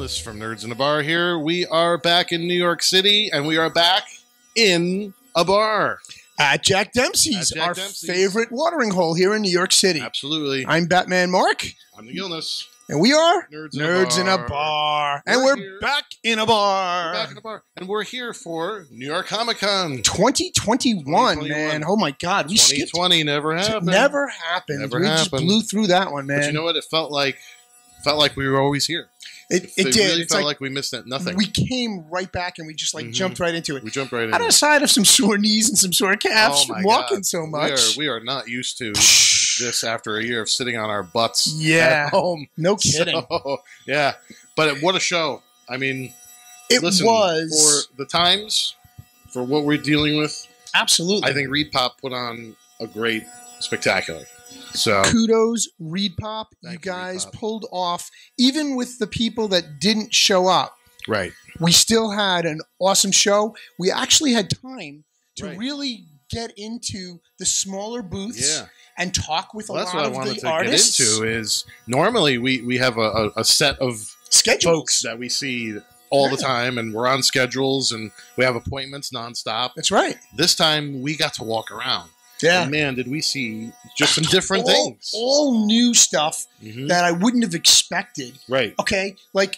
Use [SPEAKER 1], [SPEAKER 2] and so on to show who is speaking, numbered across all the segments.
[SPEAKER 1] Gilness from Nerds in a Bar here. We are back in New York City, and we are back in a bar.
[SPEAKER 2] At Jack Demsey's, our favorite watering hole here in New York City.
[SPEAKER 1] Absolutely.
[SPEAKER 2] I'm Batman Mark.
[SPEAKER 1] I'm the Gilness.
[SPEAKER 2] And we are
[SPEAKER 1] Nerds
[SPEAKER 2] in a Bar. And we're back in a bar.
[SPEAKER 1] We're back in a bar. And we're here for New York Comic Con
[SPEAKER 2] 2021, man. Oh my God. We
[SPEAKER 1] 2020 never happened.
[SPEAKER 2] Never happened. We just blew through that one, man.
[SPEAKER 1] But you know what? It felt like we were always here.
[SPEAKER 2] It did.
[SPEAKER 1] Really felt like we missed nothing.
[SPEAKER 2] We came right back and we just jumped right into it.
[SPEAKER 1] We jumped right into it.
[SPEAKER 2] Outside of some sore knees and some sore calves from walking so much.
[SPEAKER 1] We are not used to this after a year of sitting on our butts
[SPEAKER 2] at
[SPEAKER 1] home.
[SPEAKER 2] No kidding.
[SPEAKER 1] So, yeah. But what a show. I mean,
[SPEAKER 2] it was.
[SPEAKER 1] For the times, for what we're dealing with.
[SPEAKER 2] Absolutely.
[SPEAKER 1] I think Reed Pop put on a great spectacular. So
[SPEAKER 2] kudos, Reed Pop. You guys pulled off, even with the people that didn't show up.
[SPEAKER 1] Right.
[SPEAKER 2] We still had an awesome show. We actually had time to really get into the smaller booths and talk with a lot of the artists. That's what I wanted to get into is normally we have a set of folks that we see all the time, and we're on schedules, and we have appointments nonstop. That's right.
[SPEAKER 1] This time we got to walk around.
[SPEAKER 2] Yeah.
[SPEAKER 1] And man, did we see just some different things.
[SPEAKER 2] All new stuff that I wouldn't have expected.
[SPEAKER 1] Right.
[SPEAKER 2] Okay. Like,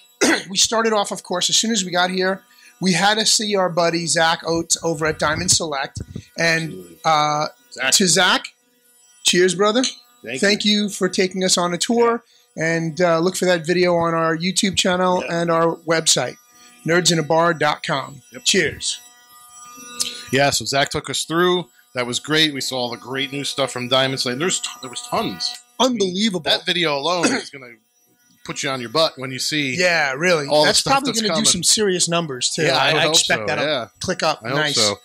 [SPEAKER 2] we started off, of course, as soon as we got here, we had to see our buddy Zach Oates over at Diamond Select. And to Zach, cheers, brother. Thank you for taking us on a tour. Yeah. And look for that video on our YouTube channel and our website, nerdsinAbar.com. Yep. Cheers.
[SPEAKER 1] Yeah, so Zach took us through. That was great. We saw all the great new stuff from Diamond Select. There was tons.
[SPEAKER 2] Unbelievable.
[SPEAKER 1] I mean, that video alone is going to put you on your butt when you see.
[SPEAKER 2] Yeah, really.
[SPEAKER 1] All
[SPEAKER 2] that's probably going to do some serious numbers too.
[SPEAKER 1] Yeah,
[SPEAKER 2] I expect that'll click up.
[SPEAKER 1] I hope so.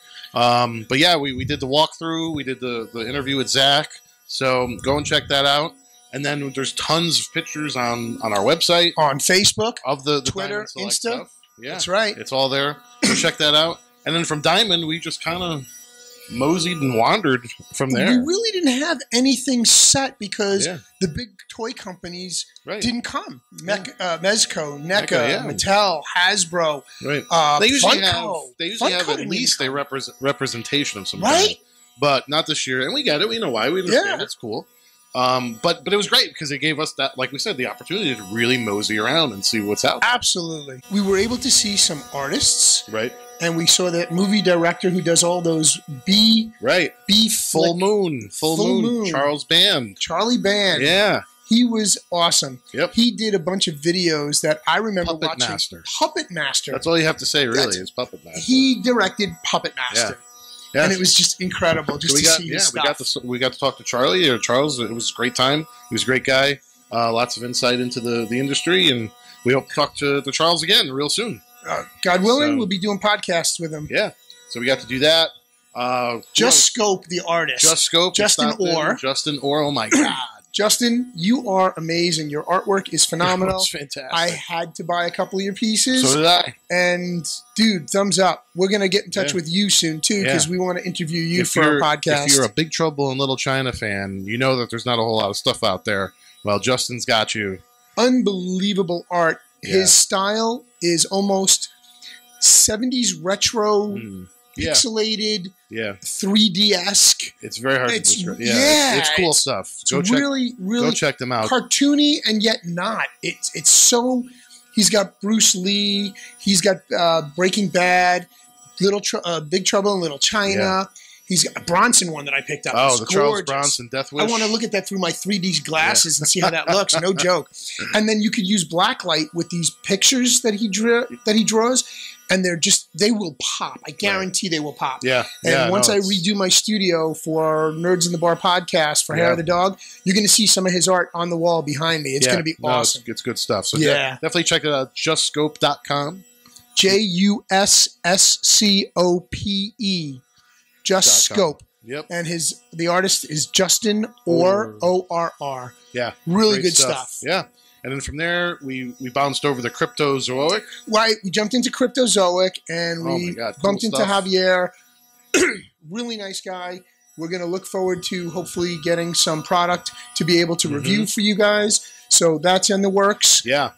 [SPEAKER 1] But yeah, we did the walkthrough. We did the interview with Zach. So go and check that out. And then there's tons of pictures on our website,
[SPEAKER 2] on Facebook,
[SPEAKER 1] of the
[SPEAKER 2] Twitter, Insta.
[SPEAKER 1] Stuff. Yeah,
[SPEAKER 2] that's right.
[SPEAKER 1] It's all there. So check that out. And then from Diamond, we just kind of moseyed and wandered from there.
[SPEAKER 2] We really didn't have anything set because the big toy companies didn't come. Mezco, NECA, Mattel, Hasbro.
[SPEAKER 1] Right. They usually have at least a representation of some kind. But not this year. And we get it. We know why. We understand. It's cool. But it was great because it gave us that, like we said, the opportunity to really mosey around and see what's out there.
[SPEAKER 2] Absolutely. We were able to see some artists.
[SPEAKER 1] Right.
[SPEAKER 2] And we saw that movie director who does all those B
[SPEAKER 1] Full Moon, Charlie Band. Yeah,
[SPEAKER 2] he was awesome.
[SPEAKER 1] Yep,
[SPEAKER 2] he did a bunch of videos that I remember
[SPEAKER 1] watching.
[SPEAKER 2] Puppet Master.
[SPEAKER 1] That's all you have to say, really, is Puppet Master.
[SPEAKER 2] He directed Puppet Master. Yeah. And it was just incredible to see his stuff.
[SPEAKER 1] We got to talk to Charlie or Charles. It was a great time. He was a great guy. Lots of insight into the industry, and we hope to talk to Charles again real soon.
[SPEAKER 2] God willing, we'll be doing podcasts with him.
[SPEAKER 1] Yeah. So we got to do that.
[SPEAKER 2] Justscope, the artist.
[SPEAKER 1] Justscope. Justin Orr. Oh, my God.
[SPEAKER 2] Justin, you are amazing. Your artwork is phenomenal.
[SPEAKER 1] It's fantastic.
[SPEAKER 2] I had to buy a couple of your pieces.
[SPEAKER 1] So did I.
[SPEAKER 2] And, dude, thumbs up. We're going to get in touch with you soon, too, because we want to interview you for our podcast.
[SPEAKER 1] If you're a Big Trouble in Little China fan, you know that there's not a whole lot of stuff out there. Well, Justin's got you.
[SPEAKER 2] Unbelievable art. His style is almost 70s retro, pixelated, 3D-esque.
[SPEAKER 1] It's very hard to describe. It's cool stuff. Go check them out.
[SPEAKER 2] Cartoony and yet not. It's so. He's got Bruce Lee. He's got Breaking Bad, Big Trouble in Little China. Yeah. He's got a Bronson one that I picked up.
[SPEAKER 1] Oh, the Charles Bronson Death Wish.
[SPEAKER 2] I want to look at that through my 3D glasses and see how that looks. No joke. And then you could use blacklight with these pictures that he draws, and they will pop. I guarantee they will pop.
[SPEAKER 1] Yeah.
[SPEAKER 2] And once I redo my studio for Nerds in the Bar podcast for Hair of the Dog, you're going to see some of his art on the wall behind me. It's going to be awesome.
[SPEAKER 1] It's good stuff. So definitely check it out. Justscope.com.
[SPEAKER 2] JUSSCOPE. Justscope.
[SPEAKER 1] Yep.
[SPEAKER 2] And the artist is Justin Orr, O-R-R.
[SPEAKER 1] Yeah.
[SPEAKER 2] Really good stuff.
[SPEAKER 1] Yeah. And then from there, we bounced over the Cryptozoic.
[SPEAKER 2] Right. We jumped into Cryptozoic, and we bumped into Javier. Really nice guy. We're going to look forward to hopefully getting some product to be able to review for you guys. So that's in the works.
[SPEAKER 1] Yeah.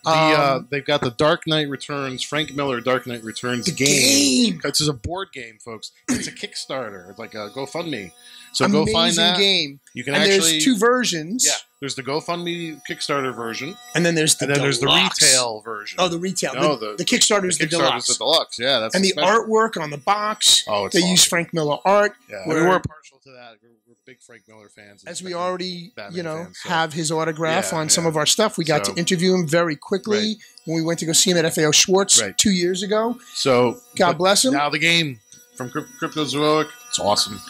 [SPEAKER 1] They've got the Dark Knight Returns, Frank Miller Dark Knight Returns
[SPEAKER 2] game.
[SPEAKER 1] This is a board game, folks. It's a Kickstarter. It's like a GoFundMe. So
[SPEAKER 2] Amazing
[SPEAKER 1] go find that.
[SPEAKER 2] Game.
[SPEAKER 1] You can
[SPEAKER 2] there's 2 versions.
[SPEAKER 1] Yeah. There's the GoFundMe Kickstarter version.
[SPEAKER 2] And then there's the
[SPEAKER 1] retail version.
[SPEAKER 2] Oh, the retail.
[SPEAKER 1] No,
[SPEAKER 2] the Kickstarter is the deluxe.
[SPEAKER 1] The deluxe, yeah. That's
[SPEAKER 2] and the artwork on the box.
[SPEAKER 1] Oh, it's
[SPEAKER 2] They use Frank Miller art.
[SPEAKER 1] Yeah, we're partial to that. We're big Frank Miller fans.
[SPEAKER 2] As we already,
[SPEAKER 1] fans,
[SPEAKER 2] have his autograph on some of our stuff. We got to interview him very quickly when we went to go see him at FAO Schwartz 2 years ago.
[SPEAKER 1] So
[SPEAKER 2] God bless him.
[SPEAKER 1] Now the game from Cryptozoic. It's awesome.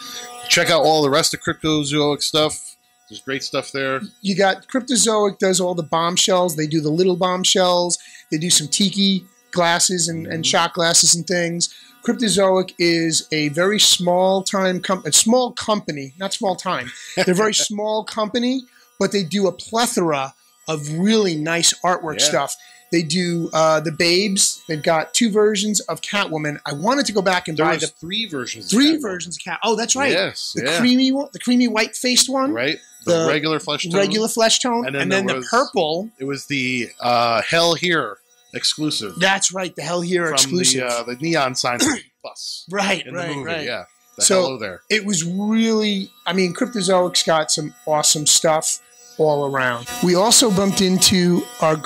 [SPEAKER 1] Check out all the rest of Cryptozoic stuff. There's great stuff there.
[SPEAKER 2] You got Cryptozoic does all the bombshells. They do the little bombshells. They do some tiki glasses and shot glasses and things. Cryptozoic is a very small company, not small time. They're a very small company, but they do a plethora of really nice artwork stuff. They do the Babes. They've got 2 versions of Catwoman. I wanted to go back and buy the
[SPEAKER 1] 3 versions.
[SPEAKER 2] 3 versions of Cat. Oh, that's right.
[SPEAKER 1] Yes,
[SPEAKER 2] the creamy one, the creamy white faced one.
[SPEAKER 1] Right. The regular flesh tone.
[SPEAKER 2] And then the purple.
[SPEAKER 1] It was the Hell Here exclusive.
[SPEAKER 2] That's right. The Hell Here exclusive.
[SPEAKER 1] From the neon sign bus.
[SPEAKER 2] Right.
[SPEAKER 1] In the movie. Yeah.
[SPEAKER 2] So
[SPEAKER 1] hello there.
[SPEAKER 2] It was really. I mean, Cryptozoic's got some awesome stuff all around. We also bumped into our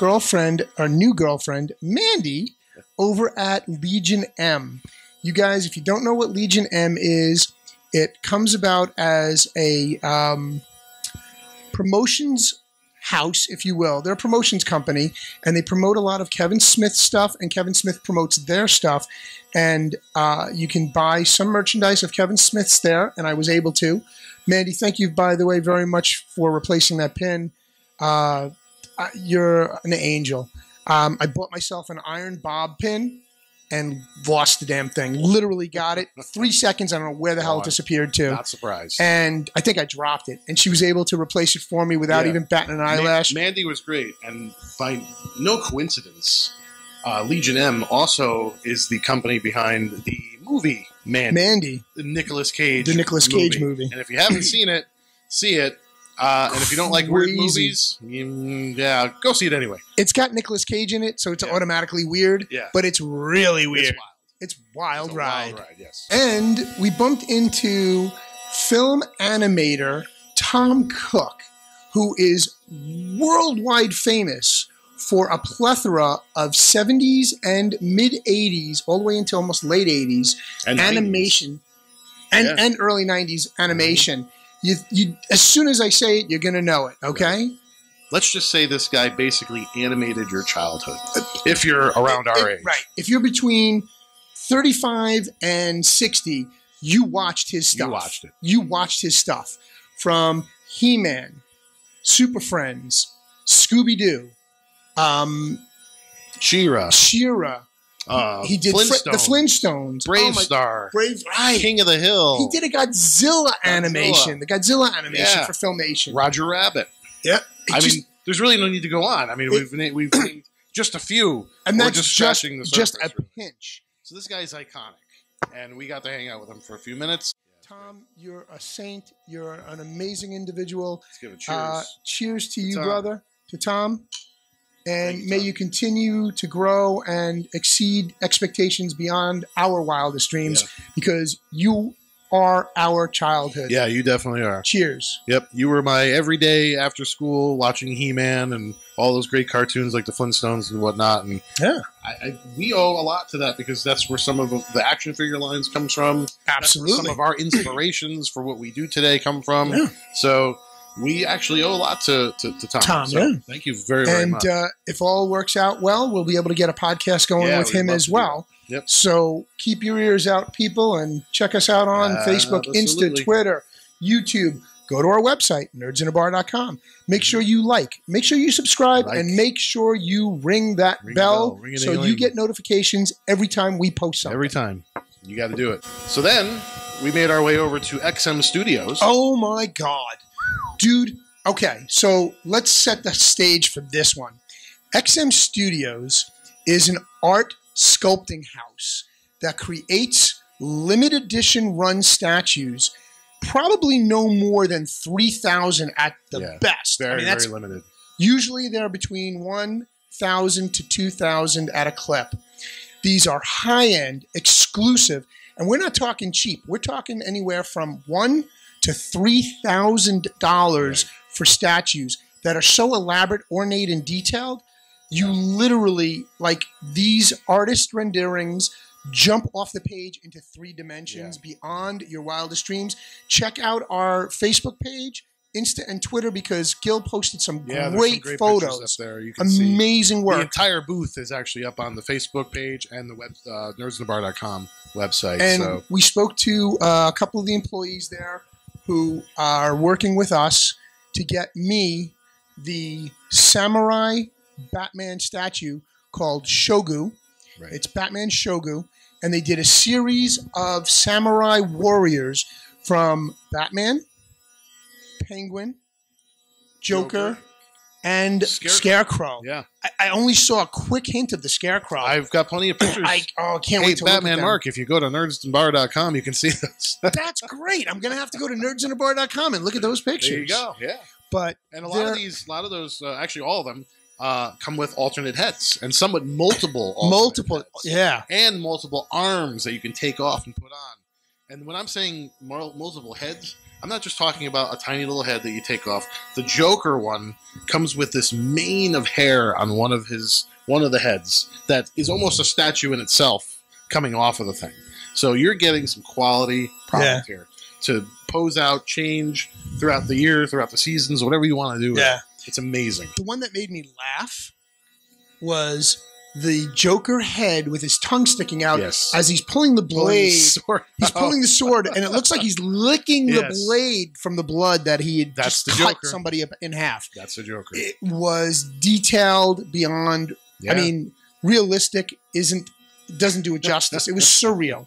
[SPEAKER 2] new girlfriend, Mandy, over at Legion M. You guys, if you don't know what Legion M is, it comes about as a promotions house, if you will. They're a promotions company, and they promote a lot of Kevin Smith stuff, and Kevin Smith promotes their stuff. And you can buy some merchandise of Kevin Smith's there, and I was able to. Mandy, thank you, by the way, very much for replacing that pin. You're an angel. I bought myself an Iron Bob pin and lost the damn thing. Literally got it. 3 seconds, I don't know where the hell it disappeared to.
[SPEAKER 1] Not surprised.
[SPEAKER 2] And I think I dropped it. And she was able to replace it for me without even batting an eyelash.
[SPEAKER 1] Mandy was great. And by no coincidence, Legion M also is the company behind the movie Mandy. The Nicolas Cage
[SPEAKER 2] movie.
[SPEAKER 1] And if you haven't seen it, see it. And if you don't like weird movies, go see it anyway.
[SPEAKER 2] It's got Nicolas Cage in it, so it's automatically weird.
[SPEAKER 1] Yeah.
[SPEAKER 2] But it's really weird. It's wild ride. Yes. And we bumped into film animator Tom Cook, who is worldwide famous for a plethora of 70s and mid-80s, all the way into almost late 80s,
[SPEAKER 1] and
[SPEAKER 2] animation, and early 90s animation. You, as soon as I say it, you're going to know it, okay?
[SPEAKER 1] Right. Let's just say this guy basically animated your childhood, if you're around our age.
[SPEAKER 2] Right. If you're between 35 and 60, you watched his stuff.
[SPEAKER 1] You watched it.
[SPEAKER 2] You watched his stuff. From He-Man, Super Friends, Scooby-Doo,
[SPEAKER 1] She-Ra.
[SPEAKER 2] He did the Flintstones.
[SPEAKER 1] Brave Star.
[SPEAKER 2] Right.
[SPEAKER 1] King of the Hill.
[SPEAKER 2] He did a Godzilla animation. The Godzilla animation for Filmation.
[SPEAKER 1] Roger Rabbit.
[SPEAKER 2] Yeah.
[SPEAKER 1] I mean, there's really no need to go on. I mean, we've named just a few.
[SPEAKER 2] And that's
[SPEAKER 1] just scratching the surface.
[SPEAKER 2] Just a pinch.
[SPEAKER 1] So this guy's iconic. And we got to hang out with him for a few minutes.
[SPEAKER 2] Tom, you're a saint. You're an amazing individual.
[SPEAKER 1] Let's give a cheers.
[SPEAKER 2] Cheers to you, brother. To Tom. And may you continue to grow and exceed expectations beyond our wildest dreams, because you are our childhood.
[SPEAKER 1] Yeah, you definitely are.
[SPEAKER 2] Cheers.
[SPEAKER 1] Yep. You were my everyday after school watching He-Man and all those great cartoons like the Flintstones and whatnot. And we owe a lot to that, because that's where some of the action figure lines comes from.
[SPEAKER 2] Absolutely.
[SPEAKER 1] Some of our inspirations for what we do today come from. Yeah. So we actually owe a lot to Tom. So thank you very, very much. And
[SPEAKER 2] if all works out well, we'll be able to get a podcast going with him as well.
[SPEAKER 1] Yep.
[SPEAKER 2] So keep your ears out, people, and check us out on Facebook, Insta, Twitter, YouTube. Go to our website, nerdsinnabar.com. Make sure you make sure you subscribe, and make sure you ring that bell so you get notifications every time we post something.
[SPEAKER 1] Every time. You got to do it. So then we made our way over to XM Studios.
[SPEAKER 2] Oh, my God. Dude, okay, so let's set the stage for this one. XM Studios is an art sculpting house that creates limited edition run statues, probably no more than 3,000 at the best.
[SPEAKER 1] Very, very limited.
[SPEAKER 2] Usually they're between 1,000 to 2,000 at a clip. These are high-end, exclusive, and we're not talking cheap. We're talking anywhere from $1,000 to $3,000 for statues that are so elaborate, ornate, and detailed. You literally, like, these artist renderings jump off the page into 3 dimensions beyond your wildest dreams. Check out our Facebook page, Insta, and Twitter, because Gil posted some great photos
[SPEAKER 1] up there. You can
[SPEAKER 2] amazing
[SPEAKER 1] see
[SPEAKER 2] work.
[SPEAKER 1] The entire booth is actually up on the Facebook page and the web nerdsinthebar.com website.
[SPEAKER 2] And we spoke to a couple of the employees there who are working with us to get me the samurai Batman statue called Shogu. Right. It's Batman Shogu. And they did a series of samurai warriors from Batman, Penguin, Joker, and Scarecrow.
[SPEAKER 1] Yeah.
[SPEAKER 2] I only saw a quick hint of the Scarecrow.
[SPEAKER 1] I've got plenty of pictures.
[SPEAKER 2] I can't wait to look at them.
[SPEAKER 1] Batman Mark, if you go to nerdsandbar.com, you can see those.
[SPEAKER 2] That's great. I'm going to have to go to nerdsandbar.com and look at those pictures.
[SPEAKER 1] There you go. Yeah. And a lot of those, actually all of them, come with alternate heads, and some with multiple heads, and multiple arms that you can take off and put on. And when I'm saying multiple heads, I'm not just talking about a tiny little head that you take off. The Joker one comes with this mane of hair on one of the heads that is almost a statue in itself coming off of the thing. So you're getting some quality product here to pose out, change throughout the year, throughout the seasons, whatever you want to do. Yeah. It's amazing.
[SPEAKER 2] The one that made me laugh was the Joker head with his tongue sticking out as he's pulling the blade. He's pulling the sword, and it looks like he's licking the blade from the blood that he had just cut somebody up in half.
[SPEAKER 1] That's the Joker.
[SPEAKER 2] It was detailed beyond, I mean, realistic doesn't do it justice. It was surreal.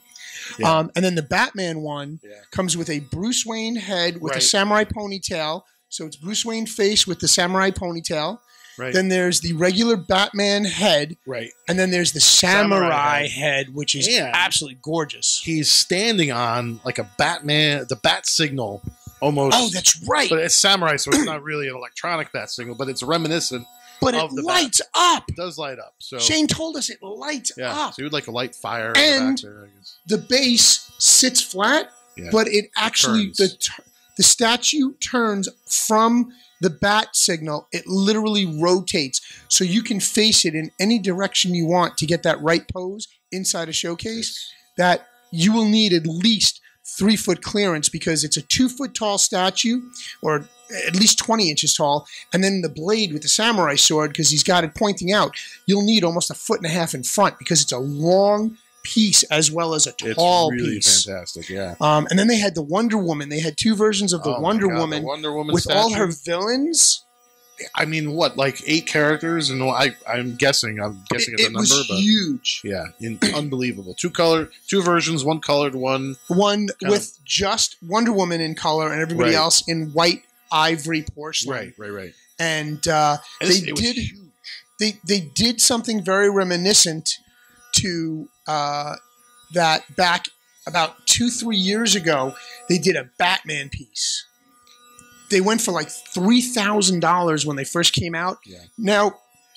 [SPEAKER 2] Yeah. And then the Batman one comes with a Bruce Wayne head with a samurai ponytail. So it's Bruce Wayne face with the samurai ponytail. Right. Then there's the regular Batman head. Right. And then there's the samurai head, which is absolutely gorgeous.
[SPEAKER 1] He's standing on like a Batman, the bat signal almost.
[SPEAKER 2] Oh, that's right.
[SPEAKER 1] But it's samurai, so it's not really an electronic bat signal, but it's reminiscent.
[SPEAKER 2] But it lights up.
[SPEAKER 1] It does light up. So
[SPEAKER 2] Shane told us it lights up.
[SPEAKER 1] So you would like a light fire.
[SPEAKER 2] And
[SPEAKER 1] in the back there, I guess.
[SPEAKER 2] The base sits flat, but it actually the statue turns from the bat signal. It literally rotates, so you can face it in any direction you want to get that right pose inside a showcase. That you will need at least 3-foot clearance because it's a 2-foot tall statue, or at least 20 inches tall, and then the blade with the samurai sword, because he's got it pointing out, you'll need almost 1.5 feet in front because it's a long piece as well as a tall piece.
[SPEAKER 1] It's really fantastic, yeah.
[SPEAKER 2] And then they had the Wonder Woman. They had 2 versions of the Wonder Woman with
[SPEAKER 1] statue.
[SPEAKER 2] all her villains.
[SPEAKER 1] I mean, what, like 8 characters? And I'm guessing at the number.
[SPEAKER 2] It was huge.
[SPEAKER 1] Yeah, unbelievable. 2 versions, one colored, one
[SPEAKER 2] with just Wonder Woman in color and everybody else in white ivory porcelain.
[SPEAKER 1] Right.
[SPEAKER 2] And they did something very reminiscent to that back about 2-3 years ago. They did a Batman piece. They went for like $3,000 when they first came out. Yeah. Now,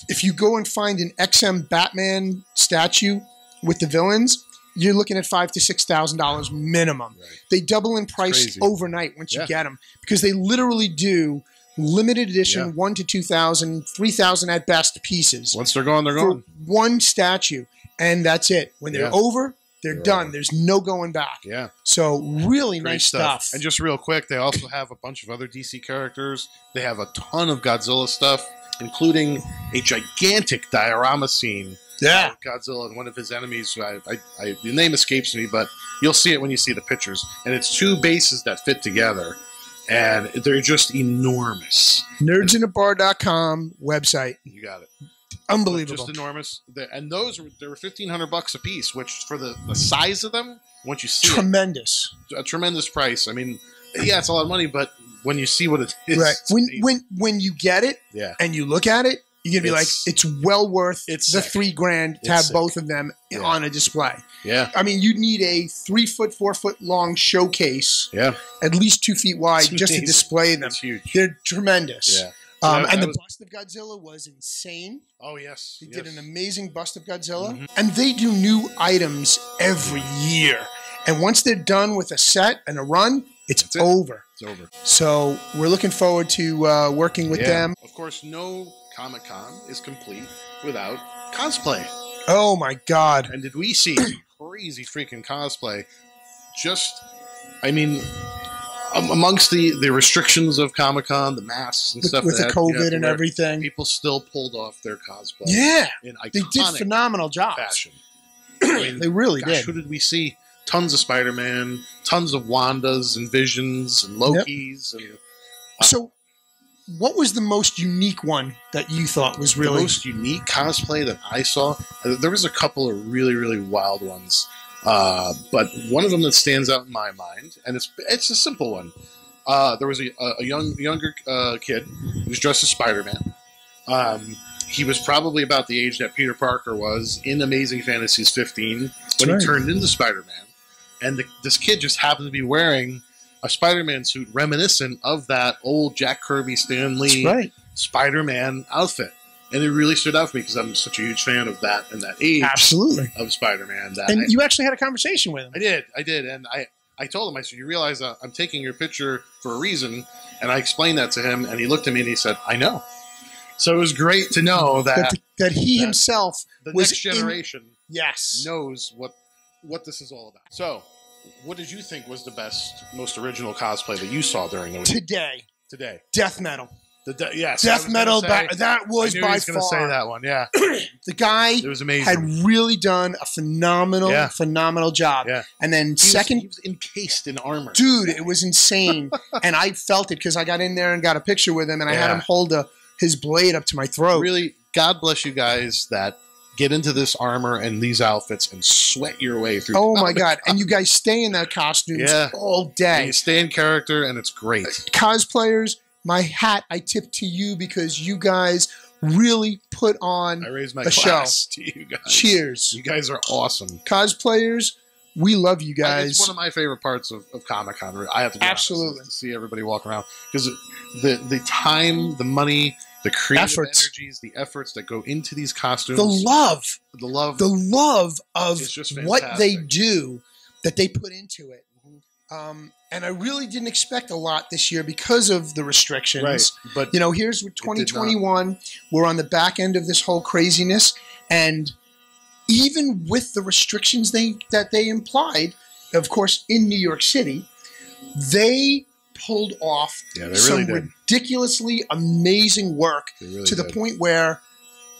[SPEAKER 2] if you go and find an XM Batman statue with the villains, you're looking at $5,000 to $6,000 minimum. Right. They double in price overnight once you get them, because they literally do limited edition 1 to 2,000, 3,000 at best pieces.
[SPEAKER 1] Once they're gone, they're gone.
[SPEAKER 2] One statue, and that's it. When they're over, they're done. There's no going back.
[SPEAKER 1] Yeah.
[SPEAKER 2] So really nice stuff.
[SPEAKER 1] And just real quick, they also have a bunch of other DC characters. They have a ton of Godzilla stuff, including a gigantic diorama scene.
[SPEAKER 2] Yeah.
[SPEAKER 1] With Godzilla and one of his enemies. The name escapes me, but you'll see it when you see the pictures. And it's 2 bases that fit together. And they're just enormous.
[SPEAKER 2] Nerdsinthebar.com website.
[SPEAKER 1] You got it.
[SPEAKER 2] Unbelievable.
[SPEAKER 1] Just enormous. And those were $1,500 a piece, which for the size of them, once you see a tremendous price. I mean, it's a lot of money, but when you see what it is,
[SPEAKER 2] right? When you get it, and you look at it, you're gonna be like, it's well worth the $3,000 to have both of them on a display.
[SPEAKER 1] Yeah,
[SPEAKER 2] I mean, you'd need a 3-foot, 4-foot long showcase.
[SPEAKER 1] Yeah,
[SPEAKER 2] at least 2 feet wide just to display them.
[SPEAKER 1] That's huge.
[SPEAKER 2] They're tremendous.
[SPEAKER 1] Yeah.
[SPEAKER 2] And the bust of Godzilla was insane.
[SPEAKER 1] Oh, yes.
[SPEAKER 2] They did an amazing bust of Godzilla. And they do new items every year. And once they're done with a set and a run, it's over.
[SPEAKER 1] It's over.
[SPEAKER 2] So we're looking forward to working with them.
[SPEAKER 1] Of course, no Comic-Con is complete without cosplay.
[SPEAKER 2] Oh, my God.
[SPEAKER 1] And did we see crazy freaking cosplay? I mean, amongst the restrictions of Comic-Con, the masks and stuff.
[SPEAKER 2] With the COVID and everything.
[SPEAKER 1] People still pulled off their cosplay.
[SPEAKER 2] Yeah.
[SPEAKER 1] In iconic
[SPEAKER 2] they did phenomenal jobs.
[SPEAKER 1] Fashion.
[SPEAKER 2] They really did.
[SPEAKER 1] Who did we see? Tons of Spider-Man, tons of Wandas and Visions and Lokis. And,
[SPEAKER 2] so, what was the most unique one that you thought was really...
[SPEAKER 1] The most unique cosplay that I saw? There was a couple of really, really wild ones. But one of them that stands out in my mind, and it's a simple one. There was a younger kid who was dressed as Spider-Man. He was probably about the age that Peter Parker was in Amazing Fantasy 15 when he turned into Spider-Man. And this kid just happened to be wearing a Spider-Man suit reminiscent of that old Jack Kirby, Stan Lee Spider-Man outfit. And it really stood out for me because I'm such a huge fan of that and that age of Spider-Man.
[SPEAKER 2] And you actually had a conversation with him.
[SPEAKER 1] I did. And I told him, I said, you realize I'm taking your picture for a reason. And I explained that to him, and he looked at me and he said, I know. So it was great to know that
[SPEAKER 2] he himself
[SPEAKER 1] the next generation
[SPEAKER 2] knows
[SPEAKER 1] what this is all about. So, what did you think was the best, most original cosplay that you saw during the week? Today. Death Metal.
[SPEAKER 2] Death Metal. That was by far.
[SPEAKER 1] Going to say that one. Yeah.
[SPEAKER 2] The guy
[SPEAKER 1] it was amazing.
[SPEAKER 2] Had really done a phenomenal job.
[SPEAKER 1] Yeah.
[SPEAKER 2] And then
[SPEAKER 1] he was encased in armor.
[SPEAKER 2] Dude, it was insane. And I felt it because I got in there and got a picture with him, and I had him hold his blade up to my throat.
[SPEAKER 1] Really, God bless you guys that get into this armor and these outfits and sweat your way through.
[SPEAKER 2] Oh my God. And you guys stay in that costumes all day.
[SPEAKER 1] And you stay in character, and it's great.
[SPEAKER 2] Cosplayers, my hat I tip to you because you guys really put on
[SPEAKER 1] I raise my
[SPEAKER 2] a
[SPEAKER 1] glass
[SPEAKER 2] show.
[SPEAKER 1] To you guys.
[SPEAKER 2] Cheers.
[SPEAKER 1] You guys are awesome.
[SPEAKER 2] Cosplayers, we love you guys.
[SPEAKER 1] It's one of my favorite parts of Comic-Con. I have to be
[SPEAKER 2] honest,
[SPEAKER 1] to see everybody walk around. Because the time, the money, the creative energies, the efforts that go into these costumes.
[SPEAKER 2] The love of what they do that they put into it. And I really didn't expect a lot this year because of the restrictions.
[SPEAKER 1] Right. But
[SPEAKER 2] here's 2021. We're on the back end of this whole craziness. And even with the restrictions that they implied, of course, in New York City, they pulled off some ridiculously amazing work to the point where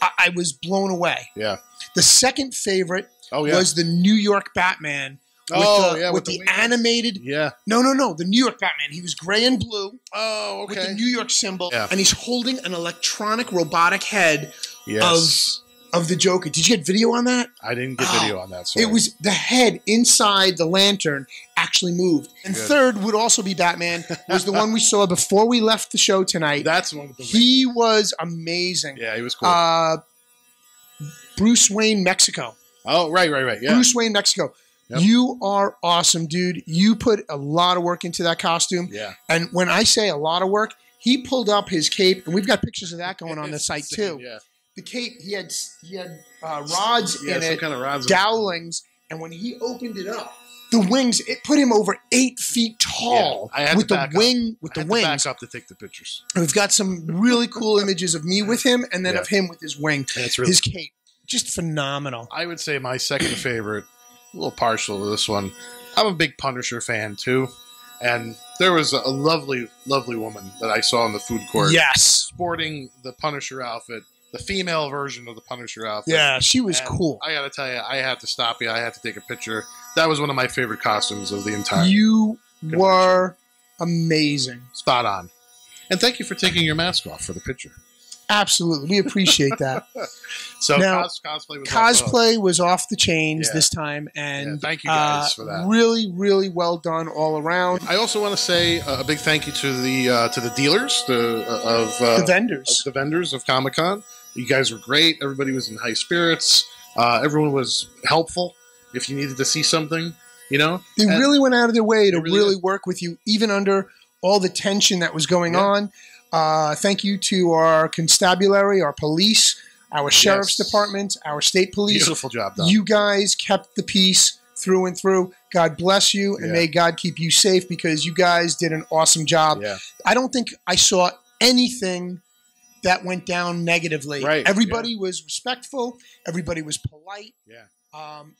[SPEAKER 2] I was blown away.
[SPEAKER 1] Yeah.
[SPEAKER 2] The second favorite was the New York Batman. With the animated.
[SPEAKER 1] Yeah.
[SPEAKER 2] No. The New York Batman. He was gray and blue.
[SPEAKER 1] Oh, okay.
[SPEAKER 2] With the New York symbol. Yeah. And he's holding an electronic robotic head of the Joker. Did you get video on that?
[SPEAKER 1] I didn't get video on that. Sorry.
[SPEAKER 2] It was the head inside the lantern actually moved. And third would also be Batman. Was the one we saw before we left the show tonight.
[SPEAKER 1] That's the one with the
[SPEAKER 2] He was amazing.
[SPEAKER 1] Yeah, he was cool.
[SPEAKER 2] Bruce Wayne, Mexico.
[SPEAKER 1] Oh, right. Yeah.
[SPEAKER 2] Bruce Wayne, Mexico. Yep. You are awesome, dude. You put a lot of work into that costume.
[SPEAKER 1] Yeah.
[SPEAKER 2] And when I say a lot of work, he pulled up his cape, and we've got pictures of that going on the site too.
[SPEAKER 1] Yeah.
[SPEAKER 2] The cape, he had rods in it,
[SPEAKER 1] kind of rods
[SPEAKER 2] dowlings, and when he opened it up, the wings, it put him over 8 feet tall with the wing. With the wings,
[SPEAKER 1] back up to take the pictures.
[SPEAKER 2] We've got some really cool images of me with him, and then of him with his wing, his cape, just phenomenal.
[SPEAKER 1] I would say my second favorite. A little partial to this one. I'm a big Punisher fan too, and there was a lovely, lovely woman that I saw in the food court.
[SPEAKER 2] Yes,
[SPEAKER 1] sporting the Punisher outfit, the female version of the Punisher outfit.
[SPEAKER 2] Yeah, she was cool.
[SPEAKER 1] I gotta tell you, I had to stop you. I had to take a picture. That was one of my favorite costumes of the entire.
[SPEAKER 2] You were amazing,
[SPEAKER 1] spot on, and thank you for taking your mask off for the picture.
[SPEAKER 2] Absolutely. We appreciate that.
[SPEAKER 1] So
[SPEAKER 2] now,
[SPEAKER 1] cosplay
[SPEAKER 2] was off the chains this time, and
[SPEAKER 1] thank you guys for that.
[SPEAKER 2] Really, really well done all around.
[SPEAKER 1] I also want to say a big thank you to the dealers, the vendors of Comic-Con. You guys were great. Everybody was in high spirits. Everyone was helpful. If you needed to see something, they really
[SPEAKER 2] went out of their way to really work with you, even under all the tension that was going on. Thank you to our constabulary, our police, our sheriff's department, our state police.
[SPEAKER 1] Beautiful job done.
[SPEAKER 2] You guys kept the peace through and through. God bless you, and may God keep you safe, because you guys did an awesome job.
[SPEAKER 1] Yeah.
[SPEAKER 2] I don't think I saw anything that went down negatively.
[SPEAKER 1] Right.
[SPEAKER 2] Everybody was respectful. Everybody was polite.
[SPEAKER 1] Yeah.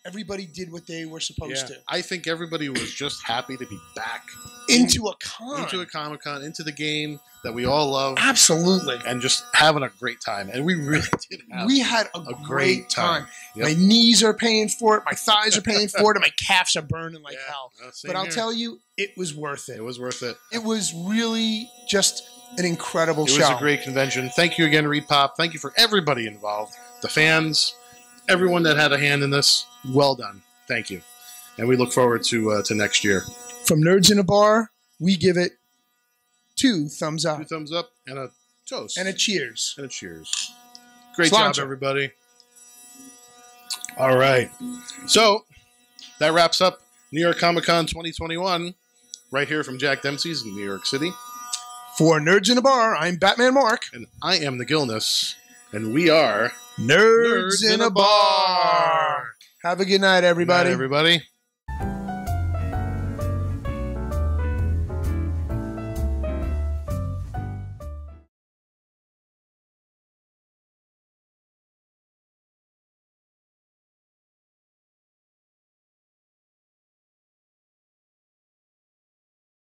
[SPEAKER 2] Everybody did what they were supposed to.
[SPEAKER 1] I think everybody was just happy to be back
[SPEAKER 2] into a con,
[SPEAKER 1] into a Comic-Con, into the game that we all love.
[SPEAKER 2] Absolutely.
[SPEAKER 1] And just having a great time. And we really did have
[SPEAKER 2] We had a great time.
[SPEAKER 1] Yep.
[SPEAKER 2] My knees are paying for it. My thighs are paying for it. And my calves are burning like hell. But I'll tell you, it was worth it.
[SPEAKER 1] It was worth it.
[SPEAKER 2] It was really just an incredible show.
[SPEAKER 1] It was a great convention. Thank you again, Reed Pop. Thank you for everybody involved. The fans, everyone that had a hand in this. Well done. Thank you. And we look forward to next year.
[SPEAKER 2] From Nerds in a Bar, we give it 2 thumbs up.
[SPEAKER 1] 2 thumbs up and a toast.
[SPEAKER 2] And a cheers.
[SPEAKER 1] And a cheers. Great job, everybody. All right. So, that wraps up New York Comic Con 2021, right here from Jack Demsey's in New York City. For Nerds in a Bar, I'm Batman Mark. And I am the Gilness. And we are Nerds in a Bar. Have a good night, everybody. Good night, everybody.